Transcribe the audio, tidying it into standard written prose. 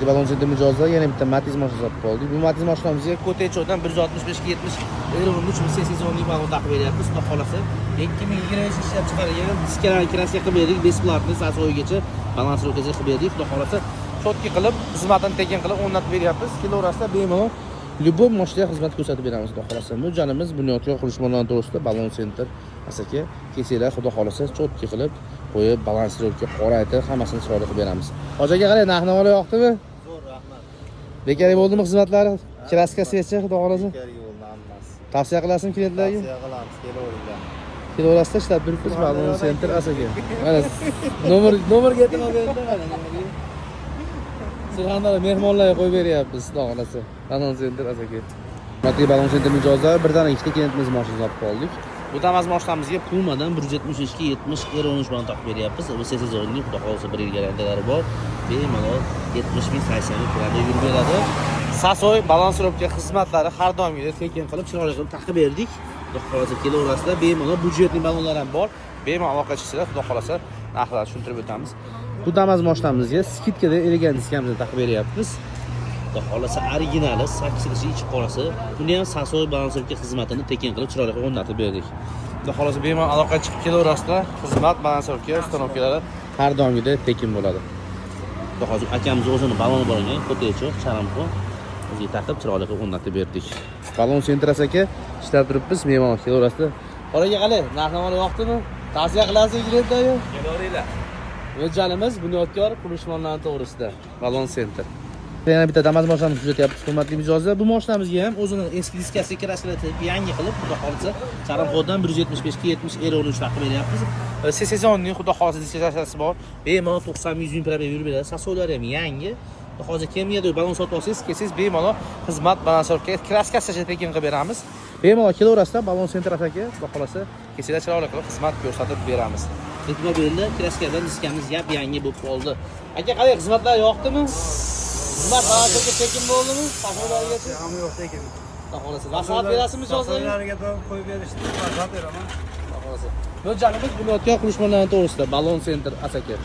Balon senti mijozda yana bitta Matiz mashina sotib oldik. Bu Matiz mashinamizga Kotechodan 165 ga 70 Eron'un sezonlik balon taqib beryapmiz. Xudo xolasa 2020 ishlab chiqarilgan diskalarni kraska qilib berdik, besplatni sasoygacha balansировкаga qilib berdik. Xudo xolasa chotki qilib, xizmatini tekin qilib o'rnatib beryapmiz. Kilo orasida bemalol любой mashinaga xizmat ko'rsatib beramiz. Xudo xolasa mo'ljalimiz Bunyodkor qurilish maydoni to'g'risida Balon Center asaka kesinglar, xudo xolasa chotki qilib qo'yib balansировка qoraytib hammasini chiroyli qilib beramiz. Hojaga qarang, narx-navo yoqdimi? Zo'r, rahmat. Bekari bo'ldimi xizmatlari? Kraska svechi xudo xolasa. Bekari bo'ldi hammasi. Tavsiya qilasizmi klientlarga? Tavsiya qilamiz, kelaveringlar. Kilo orasida ishlab turibmiz Balon Center asaka. Mana nomerga e'tibor beringlar, mana nomerga. Surxondaryo mehmonlarga qo'yib beryapmiz, xudo xolasa. Balon Center asaka. Matiz Balon Center mijozlari birdan ikkita klientimiz mashina sotib oldik. Bu Damas mashinamizga Pumadan 173 ga 70 Eron'un bilan taqib beryapmiz. Bu sezonlik xudo xolasa 1 yil garantiyalari bor. Bemalol 70 ming 80 ming turada yurib beradi. Sasoy balansировка xizmatlari har doimgidek tekin qilib chiroyli qilib taqib berdik. Xudo xolasa kilo orasida bemalol budjetli balonlar ham bor. Bemalol aloqa qilishinglar, xudo xolasa narxlarni tushuntirib o'tamiz. Bu Damas mashinamizga skidkada elegant diskamizni taqib beryapmiz. Xudo xolasa originali 8 ichib qolasi. Buni ham Sasoy balansировка xizmatini tekin qilib chiroyli qilib o'rnatib berdik. Xudo xolasa bemalol aloqa chiqib kilo orasida xizmat balansировка ustanovkalari har doimgidek tekin bo'ladi. Xudo xolasa akamiz o'zini baloni bor ekan, Kotecho, Charamxon o'ziga taqib chiroyli qilib o'rnatib berdik. Balon Center asaka ishlab turibmiz, bemalol kilo orasida. Qoraga qalay, narx-navo yoqdimi? Tavsiya qilasiz klientlarga? Kelaveringlar. Mo'ljalimiz Bunyodkor qurilish maydoni to'g'risida Balon Center. Yana bitta Damas mashinamizni kuzatyapmiz, hurmatli mijozlar. Bu mashinamizga ham o'zini eski diskasiga kraskalatib, yangi qilib, xudo xolasa Charamxondan 175 ga 70 Eron'un taqib beryapmiz. Sezonning xudo xolasa diskasi bor. Bemalol 90-100 ming probel yurib beradi. Sasoylar ham yangi. Hozir kimgadir balon sotib olsangiz, kelsangiz bemalol xizmat balansировка kraskasiga tekin qilib beramiz. Bemalol kilo orasida Balon Center asaka, xudo xolasa kelsalar chiroyli qilib xizmat ko'rsatib beramiz. E'tibor beringlar, kraskadan diskamiz yap yangi bo'lib qoldi. Aka, qalay xizmatlar yoqdimi? Xizmat balansировка tekin bo'ldimi? Sasoylargacha Hamma yo'q tekin. xudo xolasa maslahat berasizmi mijozlarga? Sasoylarga qo'yib berishni maslahat beraman. Xudo xolasa. Mo'ljalimiz Bunyodkor qurilish maydoni to'g'risida Balon Center asaka.